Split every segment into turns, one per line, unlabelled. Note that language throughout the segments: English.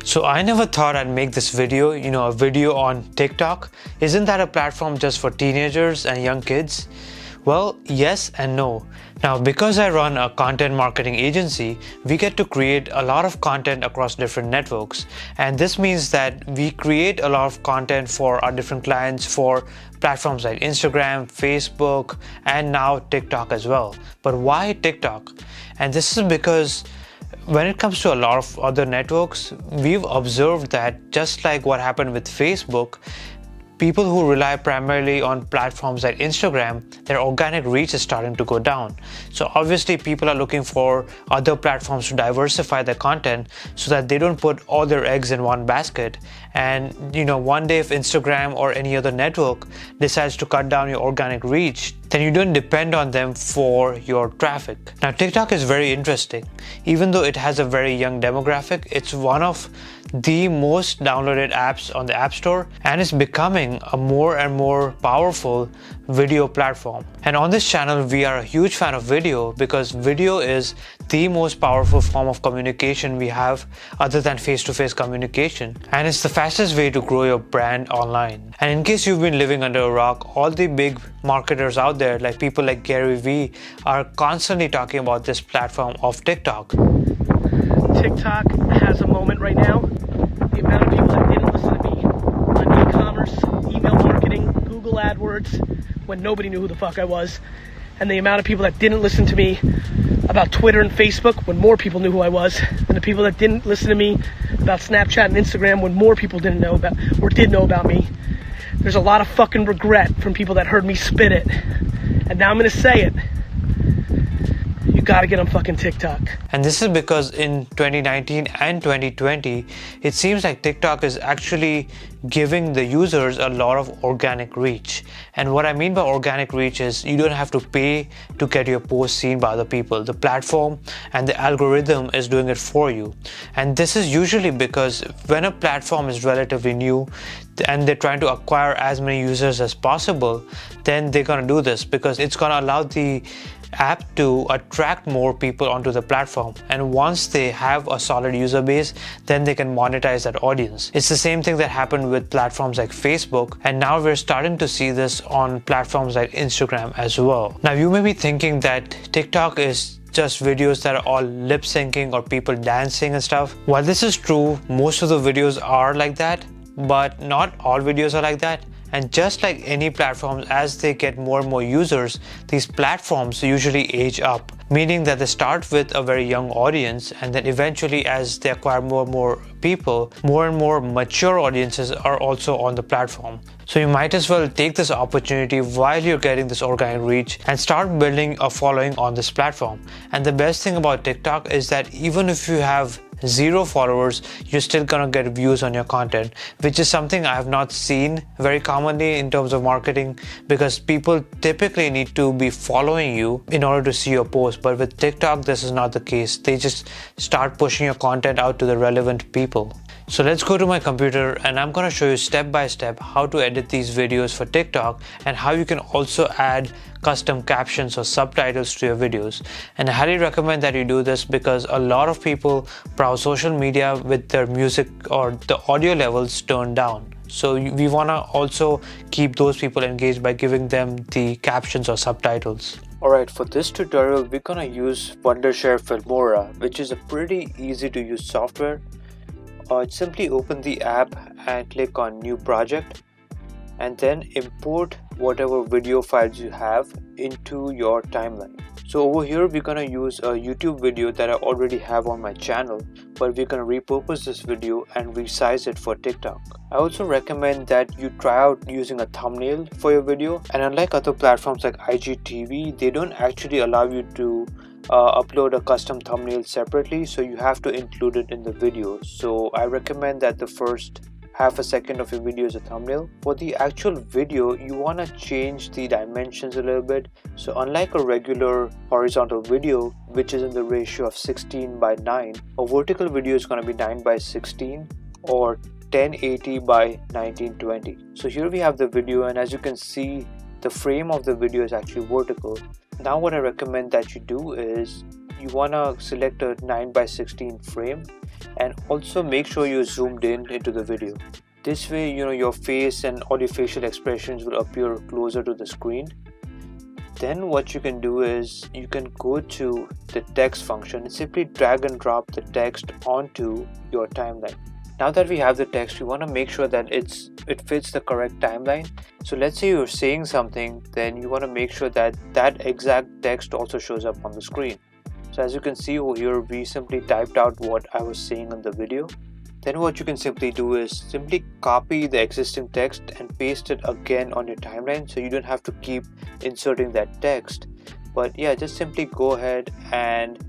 So I never thought I'd make this video, a video on TikTok. Isn't that a platform just for teenagers and young kids? Well, yes and no. Now, because I run a content marketing agency, we get to create a lot of content across different networks. And this means that we create a lot of content for our different clients for platforms like Instagram, Facebook, and now TikTok as well. But why TikTok? And this is because when it comes to a lot of other networks, we've observed that just like what happened with Facebook, people who rely primarily on platforms like Instagram, their organic reach is starting to go down. So obviously people are looking for other platforms to diversify their content so that they don't put all their eggs in one basket. And one day if Instagram or any other network decides to cut down your organic reach, then you don't depend on them for your traffic. Now TikTok is very interesting. Even though it has a very young demographic, it's one of the most downloaded apps on the App Store, and it's becoming a more and more powerful video platform. And on this channel, we are a huge fan of video because video is the most powerful form of communication we have other than face-to-face communication. And it's the fastest way to grow your brand online. And in case you've been living under a rock, all the big marketers out there, like people like GaryVee, are constantly talking about this platform of TikTok.
TikTok has a moment right now. The amount of people that didn't listen to me on e-commerce, email marketing, Google AdWords, when nobody knew who the fuck I was, and the amount of people that didn't listen to me about Twitter and Facebook when more people knew who I was, and the people that didn't listen to me about Snapchat and Instagram when more people didn't know about or did know about me. There's a lot of fucking regret from people that heard me spit it, and now I'm gonna say it. You gotta get on fucking TikTok.
And this is because in 2019 and 2020, it seems like TikTok is actually giving the users a lot of organic reach. And what I mean by organic reach is you don't have to pay to get your post seen by other people. The platform and the algorithm is doing it for you. And this is usually because when a platform is relatively new and they're trying to acquire as many users as possible, then they're gonna do this because it's gonna allow the app to attract more people onto the platform, and once they have a solid user base, then they can monetize that audience. It's the same thing that happened with platforms like Facebook, and now we're starting to see this on platforms like Instagram as well. Now you may be thinking that TikTok is just videos that are all lip syncing or people dancing and stuff. While this is true, most of the videos are like that, but not all videos are like that. And just like any platforms, as they get more and more users, these platforms usually age up, meaning that they start with a very young audience, and then eventually as they acquire more and more people, more and more mature audiences are also on the platform. So you might as well take this opportunity while you're getting this organic reach and start building a following on this platform. And the best thing about TikTok is that even if you have 0 followers, you're still gonna get views on your content, which is something I have not seen very commonly in terms of marketing, because people typically need to be following you in order to see your post. But with TikTok, this is not the case. They just start pushing your content out to the relevant people. So let's go to my computer and I'm gonna show you step by step how to edit these videos for TikTok and how you can also add custom captions or subtitles to your videos. And I highly recommend that you do this because a lot of people browse social media with their music or the audio levels turned down. So we wanna also keep those people engaged by giving them the captions or subtitles. Alright, for this tutorial, we're gonna use Wondershare Fimora, which is a pretty easy to use software. Simply open the app and click on New Project, and then import whatever video files you have into your timeline. So over here we're gonna use a YouTube video that I already have on my channel, but we're gonna repurpose this video and resize it for TikTok. I also recommend that you try out using a thumbnail for your video, and unlike other platforms like IGTV, they don't actually allow you to upload a custom thumbnail separately, so you have to include it in the video. So I recommend that the first half a second of your video is a thumbnail. For the actual video, you want to change the dimensions a little bit. So unlike a regular horizontal video, which is in the ratio of 16 by 9, a vertical video is going to be 9 by 16 or 1080 by 1920. So here we have the video, and as you can see, the frame of the video is actually vertical. Now what I recommend that you do is you want to select a 9:16 frame, and also make sure you're zoomed in into the video. This way, your face and all your facial expressions will appear closer to the screen. Then what you can do is you can go to the text function and simply drag and drop the text onto your timeline. Now that we have the text, we want to make sure that it fits the correct timeline. So let's say you're saying something, then you want to make sure that that exact text also shows up on the screen. So as you can see over here, we simply typed out what I was saying in the video. Then what you can simply do is simply copy the existing text and paste it again on your timeline, so you don't have to keep inserting that text. But yeah, just simply go ahead and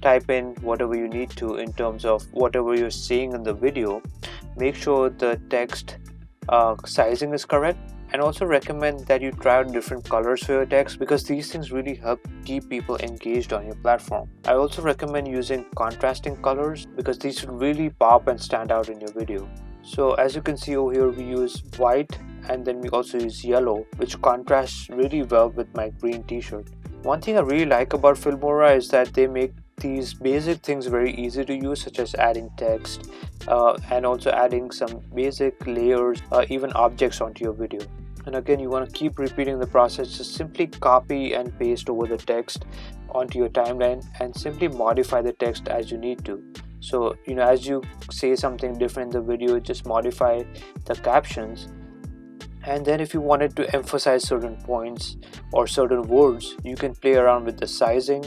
type in whatever you need to in terms of whatever you're seeing in the video. Make sure the text sizing is correct, and also recommend that you try out different colors for your text, because these things really help keep people engaged on your platform. I also recommend using contrasting colors, because these should really pop and stand out in your video. So as you can see over here, we use white and then we also use yellow, which contrasts really well with my green t-shirt. One thing I really like about Fimora is that they make these basic things very easy to use, such as adding text and also adding some basic layers, even objects onto your video. And again, you want to keep repeating the process. Just simply copy and paste over the text onto your timeline and simply modify the text as you need to. So as you say something different in the video, just modify the captions. And then if you wanted to emphasize certain points or certain words, you can play around with the sizing,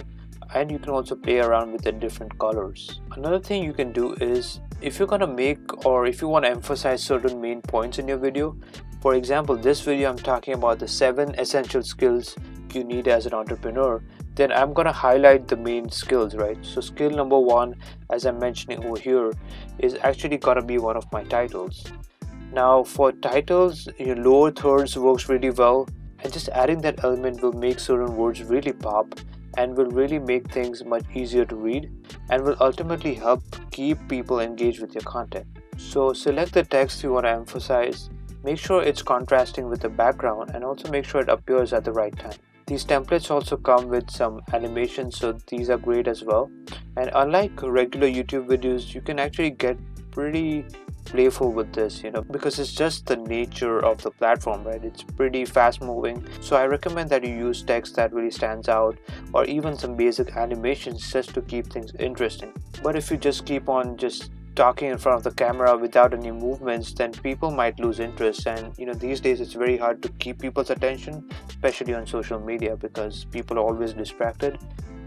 and you can also play around with the different colors. Another thing you can do is, if you're going to make or if you want to emphasize certain main points in your video, for example, this video I'm talking about the 7 essential skills you need as an entrepreneur, then I'm going to highlight the main skills, right? So skill number 1, as I'm mentioning over here, is actually going to be one of my titles. Now for titles, your lower thirds works really well, and just adding that element will make certain words really pop and will really make things much easier to read, and will ultimately help keep people engaged with your content. So select the text you want to emphasize, make sure it's contrasting with the background, and also make sure it appears at the right time. These templates also come with some animations, so these are great as well. And unlike regular YouTube videos, you can actually get pretty playful with this, because it's just the nature of the platform, right? It's pretty fast moving. So I recommend that you use text that really stands out, or even some basic animations, just to keep things interesting. But if you just keep on just talking in front of the camera without any movements, then people might lose interest. And these days it's very hard to keep people's attention, especially on social media, because people are always distracted.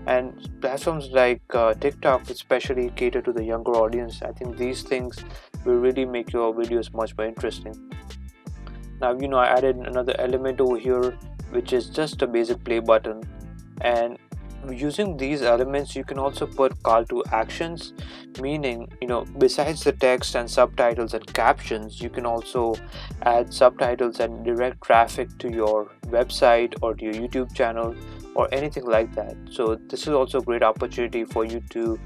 And platforms like TikTok especially cater to the younger audience. I think these things will really make your videos much more interesting. Now I added another element over here, which is just a basic play button, and using these elements you can also put call to actions, meaning besides the text and subtitles and captions, you can also add subtitles and direct traffic to your website or to your YouTube channel or anything like that. So this is also a great opportunity for you to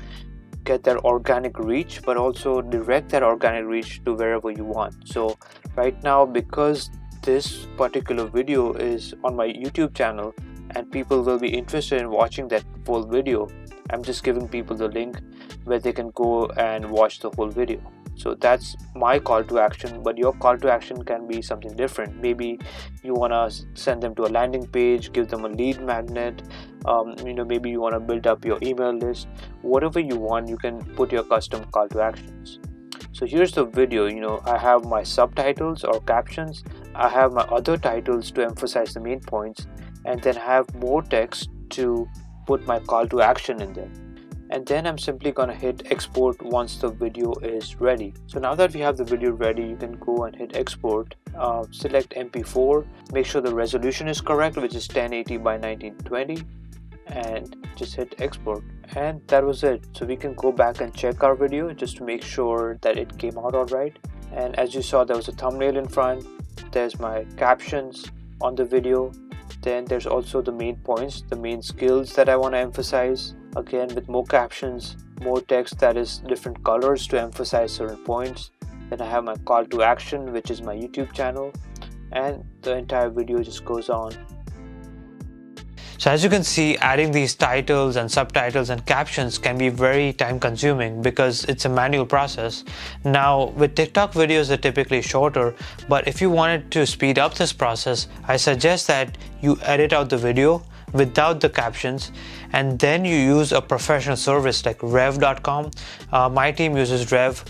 get that organic reach, but also direct that organic reach to wherever you want. So right now, because this particular video is on my YouTube channel and people will be interested in watching that full video, I'm just giving people the link where they can go and watch the whole video. So that's my call to action, but your call to action can be something different. Maybe you want to send them to a landing page, give them a lead magnet, maybe you want to build up your email list. Whatever you want, you can put your custom call to actions. So here's the video. I have my subtitles or captions, I have my other titles to emphasize the main points, and then I have more text to put my call to action in there. And then I'm simply gonna hit export once the video is ready. So now that we have the video ready, you can go and hit export, select MP4, make sure the resolution is correct, which is 1080 by 1920, and just hit export. And that was it. So we can go back and check our video just to make sure that it came out all right. And as you saw, there was a thumbnail in front, there's my captions on the video, then there's also the main points, the main skills that I want to emphasize, again with more captions, more text that is different colors to emphasize certain points. Then I have my call to action, which is my YouTube channel, and the entire video just goes on. So as you can see, adding these titles and subtitles and captions can be very time consuming because it's a manual process. Now with TikTok videos, they're typically shorter, but if you wanted to speed up this process, I suggest that you edit out the video without the captions and then you use a professional service like rev.com. My team uses Rev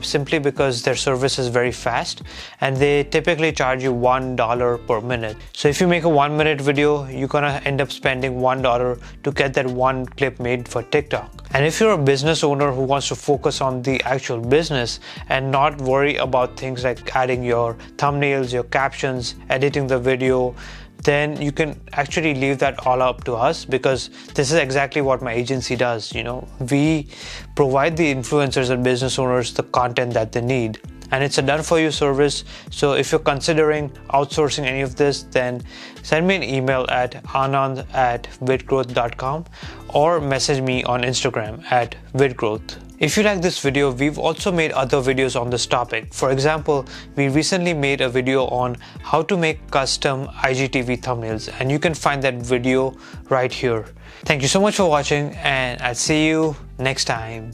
simply because their service is very fast and they typically charge you $1 per minute. So if you make a 1-minute video, you're gonna end up spending $1 to get that one clip made for TikTok. And if you're a business owner who wants to focus on the actual business and not worry about things like adding your thumbnails, your captions, editing the video, then you can actually leave that all up to us, because this is exactly what my agency does. We provide the influencers and business owners the content that they need, and it's a done for you service. So if you're considering outsourcing any of this, then send me an email at anand@vidgrowth.com or message me on Instagram at vidgrowth. If you like this video, we've also made other videos on this topic. For example, we recently made a video on how to make custom IGTV thumbnails, and you can find that video right here. Thank you so much for watching, and I'll see you next time.